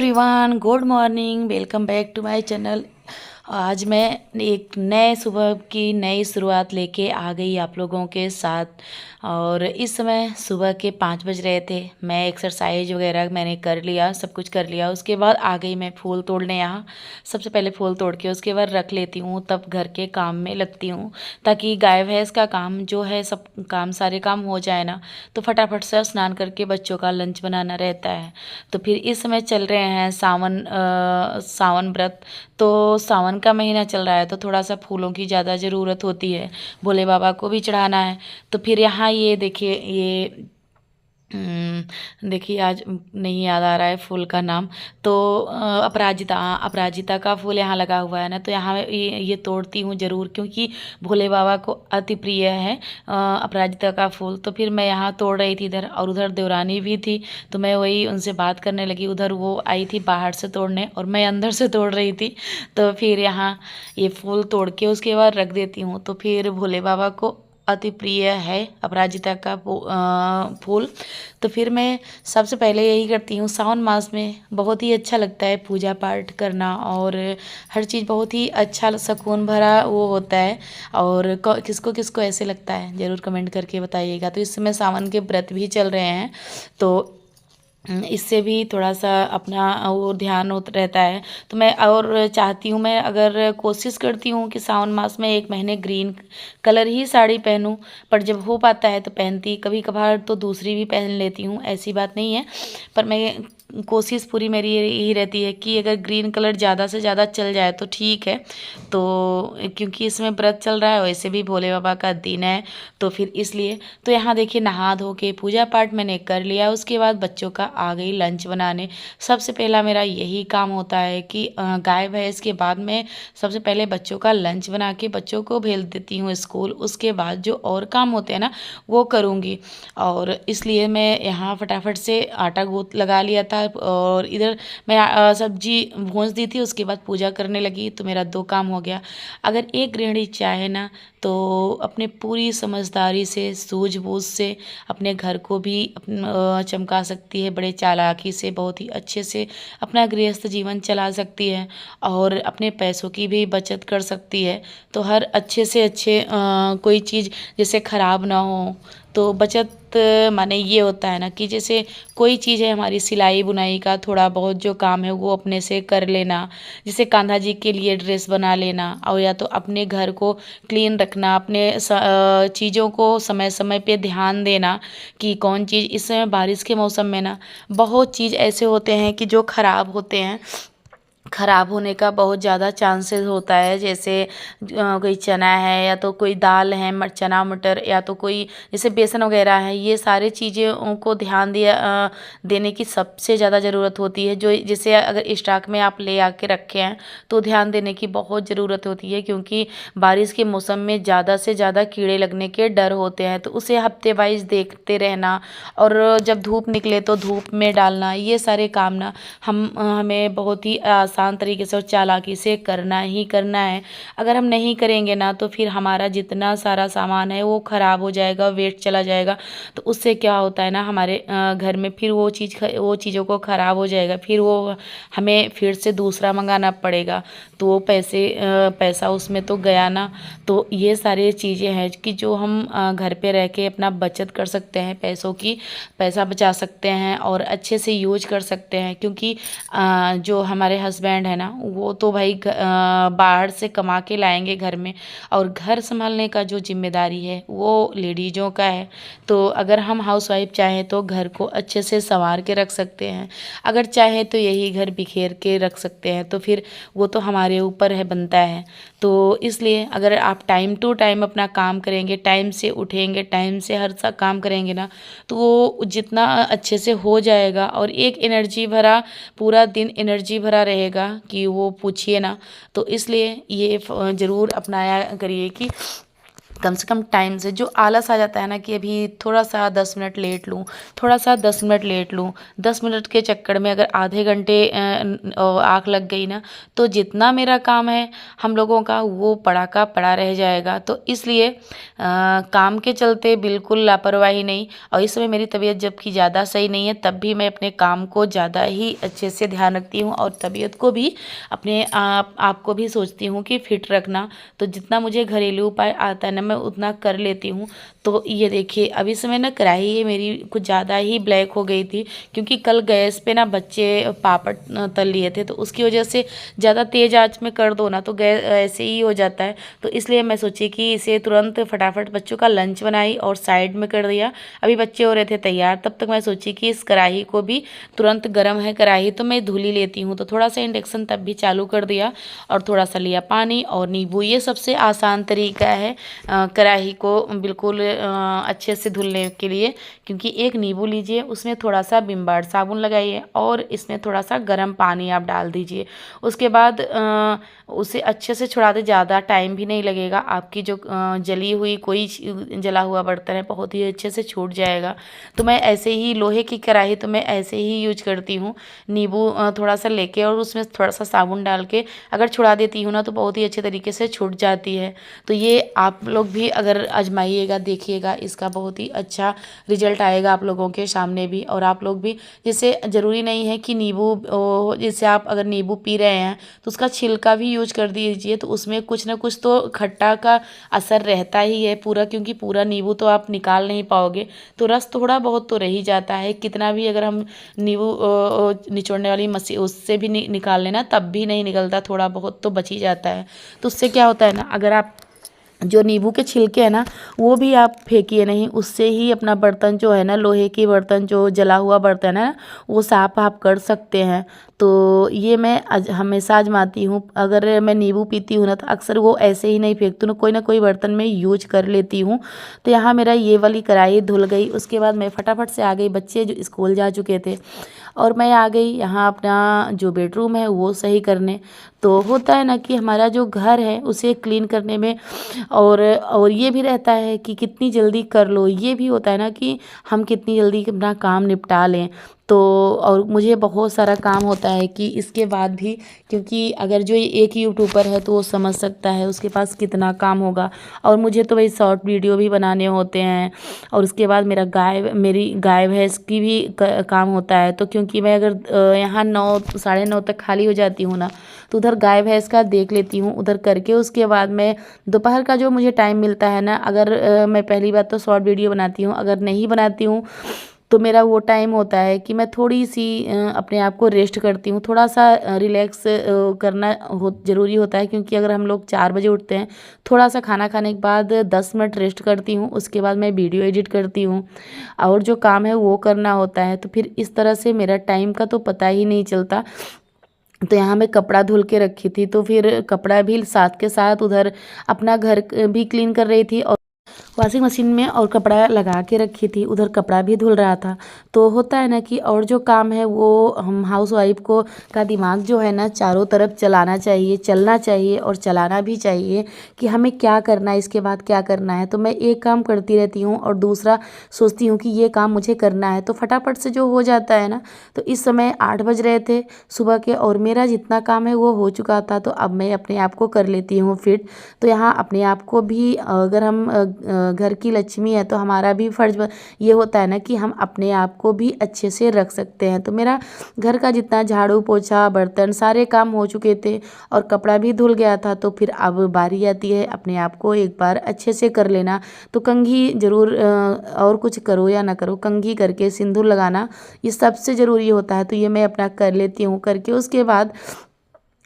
Everyone, good morning. Welcome back to my channel. आज मैं एक नए सुबह की नई शुरुआत लेके आ गई आप लोगों के साथ। और इस समय सुबह के 5 बज रहे थे। मैं एक्सरसाइज वगैरह मैंने कर लिया, सब कुछ कर लिया। उसके बाद आ गई मैं फूल तोड़ने यहाँ। सबसे पहले फूल तोड़ के उसके बाद रख लेती हूँ, तब घर के काम में लगती हूँ, ताकि गाय भैंस का काम जो है सब काम सारे काम हो जाए ना, तो फटाफट से स्नान करके बच्चों का लंच बनाना रहता है। तो फिर इस समय चल रहे हैं सावन व्रत। तो सावन का महीना चल रहा है, तो थोड़ा सा फूलों की ज़्यादा ज़रूरत होती है, भोले बाबा को भी चढ़ाना है। तो फिर यहाँ ये देखिए, ये देखिए आज नहीं याद आ रहा है फूल का नाम। तो अपराजिता, हाँ, अपराजिता का फूल यहाँ लगा हुआ है ना, तो यहाँ मैं ये तोड़ती हूँ ज़रूर, क्योंकि भोले बाबा को अति प्रिय है अपराजिता का फूल। तो फिर मैं यहाँ तोड़ रही थी इधर, और उधर देवरानी भी थी, तो मैं वही उनसे बात करने लगी। उधर वो आई थी बाहर से तोड़ने और मैं अंदर से तोड़ रही थी। तो फिर यहाँ ये फूल तोड़ के उसके बाद रख देती हूँ। तो फिर भोले बाबा को अति प्रिय है अपराजिता का फूल। तो फिर मैं सबसे पहले यही करती हूँ। सावन मास में बहुत ही अच्छा लगता है पूजा पाठ करना, और हर चीज़ बहुत ही अच्छा सुकून भरा वो होता है। और किसको किसको ऐसे लगता है ज़रूर कमेंट करके बताइएगा। तो इस समय सावन के व्रत भी चल रहे हैं, तो इससे भी थोड़ा सा अपना वो ध्यान रहता है। तो मैं और चाहती हूँ, मैं अगर कोशिश करती हूँ कि सावन मास में 1 महीने ग्रीन कलर ही साड़ी पहनूं, पर जब हो पाता है तो पहनती, कभी कभार तो दूसरी भी पहन लेती हूँ, ऐसी बात नहीं है। पर मैं कोशिश पूरी मेरी यही रहती है कि अगर ग्रीन कलर ज़्यादा से ज़्यादा चल जाए तो ठीक है। तो क्योंकि इसमें व्रत चल रहा है, वैसे भी भोले बाबा का दिन है, तो फिर इसलिए। तो यहाँ देखिए, नहा धो के पूजा पाठ मैंने कर लिया। उसके बाद बच्चों का आ गई लंच बनाने। सबसे पहला मेरा यही काम होता है कि गाय भैंस के बाद में सबसे पहले बच्चों का लंच बना के बच्चों को भेज देती हूँ स्कूल। उसके बाद जो और काम होते हैं ना, वो करूँगी। और इसलिए मैं यहाँ फटाफट से आटा गूँथ लगा लिया था, और इधर मैं सब्जी भूंज दी थी। उसके बाद पूजा करने लगी, तो मेरा 2 काम हो गया। अगर एक गृहिणी चाहे ना, तो अपने पूरी समझदारी से, सूझबूझ से अपने घर को भी चमका सकती है, बड़े चालाकी से, बहुत ही अच्छे से अपना गृहस्थ जीवन चला सकती है, और अपने पैसों की भी बचत कर सकती है। तो हर अच्छे से अच्छे कोई चीज़ जैसे ख़राब ना हो, तो बचत माने ये होता है ना कि जैसे कोई चीज़ है हमारी सिलाई बुनाई का थोड़ा बहुत जो काम है वो अपने से कर लेना, जैसे कान्हा जी के लिए ड्रेस बना लेना, और या तो अपने घर को क्लीन रखना, अपने चीज़ों को समय समय पे ध्यान देना कि कौन चीज़। इस समय बारिश के मौसम में ना बहुत चीज़ ऐसे होते हैं कि जो ख़राब होते हैं, ख़राब होने का बहुत ज़्यादा चांसेस होता है। जैसे कोई चना है, या तो कोई दाल है, चना मटर, या तो कोई जैसे बेसन वगैरह है, ये सारी चीज़ों को ध्यान देने की सबसे ज़्यादा ज़रूरत होती है। जो जैसे अगर स्टॉक में आप ले आके रखे हैं, तो ध्यान देने की बहुत ज़रूरत होती है, क्योंकि बारिश के मौसम में ज़्यादा से ज़्यादा कीड़े लगने के डर होते हैं। तो उसे हफ्ते वाइज देखते रहना, और जब धूप निकले तो धूप में डालना, ये सारे काम ना हमें बहुत ही आसान तरीके से और चालाकी से करना ही करना है। अगर हम नहीं करेंगे ना, तो फिर हमारा जितना सारा सामान है वो ख़राब हो जाएगा, वेस्ट चला जाएगा। तो उससे क्या होता है ना, हमारे घर में फिर वो चीज़ों को ख़राब हो जाएगा, फिर वो हमें फिर से दूसरा मंगाना पड़ेगा, तो वो पैसा उसमें तो गया ना। तो ये सारी चीज़ें हैं कि जो हम घर पे रह के अपना बचत कर सकते हैं, पैसों की पैसा बचा सकते हैं और अच्छे से यूज कर सकते हैं। क्योंकि जो हमारे हस्बैंड है ना, वो तो भाई बाहर से कमा के लाएंगे घर में, और घर संभालने का जो जिम्मेदारी है वो लेडीज़ों का है। तो अगर हम हाउसवाइफ चाहें तो घर को अच्छे से संवार के रख सकते हैं, अगर चाहे तो यही घर बिखेर के रख सकते हैं, तो फिर वो तो हमारे ऊपर है, बनता है। तो इसलिए अगर आप टाइम टू टाइम अपना काम करेंगे, टाइम से उठेंगे, टाइम से हर सा काम करेंगे ना, तो वो जितना अच्छे से हो जाएगा, और एक एनर्जी भरा पूरा दिन एनर्जी भरा रहेगा कि वो पूछिए ना। तो इसलिए ये ज़रूर अपनाया करिए कि कम से कम टाइम से। जो आलस आ जाता है ना कि अभी थोड़ा सा 10 मिनट लेट लूँ, थोड़ा सा 10 मिनट लेट लूँ, 10 मिनट के चक्कर में अगर आधे घंटे आँख लग गई ना, तो जितना मेरा काम है हम लोगों का वो पड़ा का पड़ा रह जाएगा। तो इसलिए काम के चलते बिल्कुल लापरवाही नहीं। और इस समय मेरी तबीयत जबकि ज़्यादा सही नहीं है, तब भी मैं अपने काम को ज़्यादा ही अच्छे से ध्यान रखती हूँ और तबीयत को भी अपने आप को भी सोचती हूँ कि फिट रखना। तो जितना मुझे घरेलू उपाय आता है ना, मैं उतना कर लेती हूँ। तो ये देखिए अब इस समय ना कढ़ाई ये मेरी कुछ ज़्यादा ही ब्लैक हो गई थी, क्योंकि कल गैस पे ना बच्चे पापड़ तल लिए थे, तो उसकी वजह से ज़्यादा तेज़ आंच में कर दो ना तो गैस ऐसे ही हो जाता है। तो इसलिए मैं सोची कि इसे तुरंत फटाफट बच्चों का लंच बनाई और साइड में कर दिया। अभी बच्चे हो रहे थे तैयार, तब तक मैं सोची कि इस कढ़ाई को भी तुरंत गर्म है कढ़ाई तो मैं धुल ही लेती हूँ। तो थोड़ा सा इंडक्शन तब भी चालू कर दिया और थोड़ा सा लिया पानी और नींबू। ये सबसे आसान तरीका है कढ़ाई को बिल्कुल अच्छे से धुलने के लिए। क्योंकि एक नींबू लीजिए, उसमें थोड़ा सा विम बार साबुन लगाइए और इसमें थोड़ा सा गर्म पानी आप डाल दीजिए। उसके बाद उसे अच्छे से छुड़ा दे, ज़्यादा टाइम भी नहीं लगेगा। आपकी जो जली हुई कोई जला हुआ बर्तन है बहुत ही अच्छे से छूट जाएगा। तो मैं ऐसे ही लोहे की कढ़ाई तो मैं ऐसे ही यूज करती हूँ। नींबू थोड़ा सा लेके और उसमें थोड़ा सा साबुन डाल के अगर छुड़ा देती हूँ ना तो बहुत ही अच्छे तरीके से छूट जाती है। तो ये आप लोग भी अगर आजमाइएगा, देखिएगा, इसका बहुत ही अच्छा रिजल्ट आएगा आप लोगों के सामने भी। और आप लोग भी, जैसे ज़रूरी नहीं है कि नींबू, जैसे आप अगर नींबू पी रहे हैं तो उसका छिलका भी यूज कर दीजिए, तो उसमें कुछ ना कुछ तो खट्टा का असर रहता ही है पूरा, क्योंकि पूरा नींबू तो आप निकाल नहीं पाओगे। तो रस थोड़ा बहुत तो रह ही जाता है, कितना भी अगर हम नींबू निचोड़ने वाली मशीन उससे भी निकाल लेना तब भी नहीं निकलता, थोड़ा बहुत तो बच ही जाता है। तो उससे क्या होता है ना, अगर आप जो नींबू के छिलके हैं ना वो भी आप फेंकिए नहीं, उससे ही अपना बर्तन जो है ना, लोहे की बर्तन जो जला हुआ बर्तन है वो साफ आप कर सकते हैं। तो ये मैं हमेशा आजमाती हूँ। अगर मैं नींबू पीती हूँ ना तो अक्सर वो ऐसे ही नहीं फेंकती हूँ, ना कोई बर्तन में यूज कर लेती हूँ। तो यहाँ मेरा ये वाली कढ़ाई धुल गई। उसके बाद मैं फटाफट से आ गई, बच्चे जो स्कूल जा चुके थे और मैं आ गई यहाँ अपना जो बेडरूम है वो सही करने। तो होता है ना कि हमारा जो घर है उसे क्लीन करने में और ये भी रहता है कि कितनी जल्दी कर लो, ये भी होता है ना कि हम कितनी जल्दी अपना काम निपटा लें। तो और मुझे बहुत सारा काम होता है कि इसके बाद भी, क्योंकि अगर जो एक यूट्यूबर है तो वो समझ सकता है उसके पास कितना काम होगा। और मुझे तो भाई शॉर्ट वीडियो भी बनाने होते हैं और उसके बाद मेरी गाय भैंस की भी काम होता है। तो क्योंकि मैं अगर यहाँ 9 साढ़े 9 तक खाली हो जाती हूँ ना, तो उधर गाय भैंस का देख लेती हूँ, उधर करके उसके बाद मैं दोपहर का जो मुझे टाइम मिलता है ना, अगर मैं पहली बात तो शॉर्ट वीडियो बनाती हूँ, अगर नहीं बनाती हूँ तो मेरा वो टाइम होता है कि मैं थोड़ी सी अपने आप को रेस्ट करती हूँ, थोड़ा सा रिलैक्स करना ज़रूरी होता है। क्योंकि अगर हम लोग 4 बजे उठते हैं, थोड़ा सा खाना खाने के बाद 10 मिनट रेस्ट करती हूँ, उसके बाद मैं वीडियो एडिट करती हूँ और जो काम है वो करना होता है। तो फिर इस तरह से मेरा टाइम का तो पता ही नहीं चलता। तो यहाँ मैं कपड़ा धुल के रखी थी, तो फिर कपड़ा भी साथ के साथ उधर अपना घर भी क्लीन कर रही थी और वॉशिंग मशीन में और कपड़ा लगा के रखी थी, उधर कपड़ा भी धुल रहा था। तो होता है ना कि और जो काम है वो हम हाउस वाइफ को का दिमाग जो है ना चारों तरफ चलाना चाहिए, चलना चाहिए और चलाना भी चाहिए कि हमें क्या करना है, इसके बाद क्या करना है। तो मैं एक काम करती रहती हूँ और दूसरा सोचती हूँ कि ये काम मुझे करना है, तो फटाफट से जो हो जाता है ना। तो इस समय 8 बज रहे थे सुबह के और मेरा जितना काम है वो हो चुका था। तो अब मैं अपने आप को कर लेती हूँ फिट। तो यहाँ अपने आप को भी, अगर हम घर की लक्ष्मी है तो हमारा भी फर्ज ये होता है ना कि हम अपने आप को भी अच्छे से रख सकते हैं। तो मेरा घर का जितना झाड़ू पोछा बर्तन सारे काम हो चुके थे और कपड़ा भी धुल गया था। तो फिर अब बारी आती है अपने आप को एक बार अच्छे से कर लेना। तो कंघी ज़रूर, और कुछ करो या ना करो, कंघी करके सिंदूर लगाना ये सबसे ज़रूरी होता है। तो ये मैं अपना कर लेती हूँ, करके उसके बाद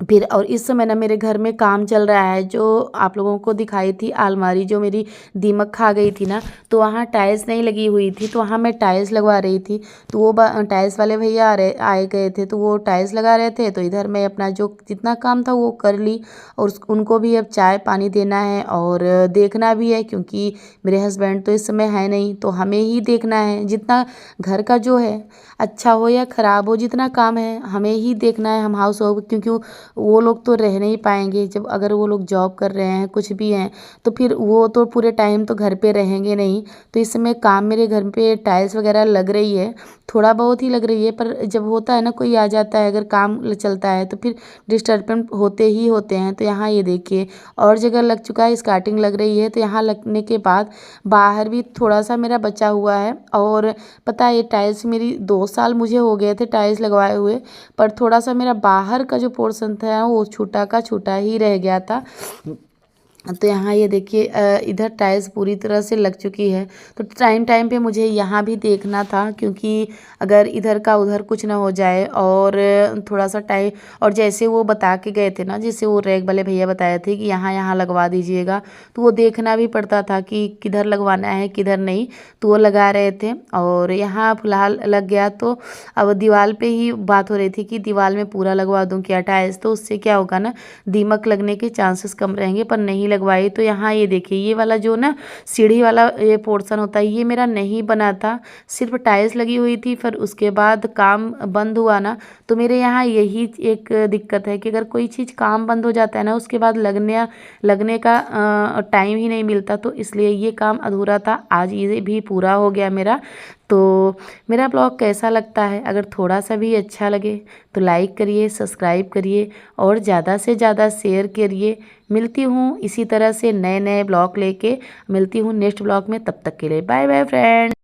फिर और इस समय ना मेरे घर में काम चल रहा है, जो आप लोगों को दिखाई थी अलमारी जो मेरी दीमक खा गई थी ना, तो वहाँ टाइल्स नहीं लगी हुई थी, तो वहाँ मैं टाइल्स लगवा रही थी। तो वो टाइल्स वाले भैया आए गए थे, तो वो टाइल्स लगा रहे थे। तो इधर मैं अपना जो जितना काम था वो कर ली और उनको भी अब चाय पानी देना है और देखना भी है, क्योंकि मेरे हस्बैंड तो इस समय है नहीं, तो हमें ही देखना है। जितना घर का जो है अच्छा हो या ख़राब हो, जितना काम है हमें ही देखना है, हम हाउस हो, क्योंकि वो लोग तो रह नहीं पाएंगे। जब अगर वो लोग जॉब कर रहे हैं कुछ भी हैं तो फिर वो तो पूरे टाइम तो घर पे रहेंगे नहीं। तो इस समय काम मेरे घर पे टाइल्स वगैरह लग रही है, थोड़ा बहुत ही लग रही है, पर जब होता है ना कोई आ जाता है अगर काम चलता है तो फिर डिस्टर्बेंस होते ही होते हैं। तो यहाँ ये देखिए और जगह लग चुका है, स्टार्टिंग लग रही है। तो यहाँ लगने के बाद बाहर भी थोड़ा सा मेरा बचा हुआ है। और पता है ये टाइल्स मेरी 2 साल मुझे हो गए थे टाइल्स लगवाए हुए, पर थोड़ा सा मेरा बाहर का जो पोर्शन था वो छोटा का छोटा ही रह गया था। तो यहाँ ये देखिए इधर टाइल्स पूरी तरह से लग चुकी है। तो टाइम टाइम पे मुझे यहाँ भी देखना था, क्योंकि अगर इधर का उधर कुछ ना हो जाए। और थोड़ा सा टाइम, और जैसे वो बता के गए थे ना, जैसे वो रैग वाले भैया बताए थे कि यहाँ यहाँ लगवा दीजिएगा, तो वो देखना भी पड़ता था कि किधर लगवाना है किधर नहीं। तो वो लगा रहे थे और यहाँ फिलहाल लग गया। तो अब दीवार पे ही बात हो रही थी कि दीवार में पूरा लगवा दूँ क्या टाइल्स, तो उससे क्या होगा ना, दीमक लगने के चांसेस कम रहेंगे। पर नहीं लगवाई। तो यहाँ ये देखिए ये वाला जो ना सीढ़ी वाला ये पोर्शन होता है ये मेरा नहीं बना था, सिर्फ टाइल्स लगी हुई थी। फिर उसके बाद काम बंद हुआ ना, तो मेरे यहाँ यही एक दिक्कत है कि अगर कोई चीज़ काम बंद हो जाता है ना उसके बाद लगने का टाइम ही नहीं मिलता। तो इसलिए ये काम अधूरा था, आज ये भी पूरा हो गया मेरा। तो मेरा ब्लॉग कैसा लगता है, अगर थोड़ा सा भी अच्छा लगे तो लाइक करिए, सब्सक्राइब करिए और ज़्यादा से ज़्यादा शेयर करिए। मिलती हूँ इसी तरह से नए नए ब्लॉग लेके, मिलती हूँ नेक्स्ट ब्लॉग में। तब तक के लिए बाय बाय फ्रेंड।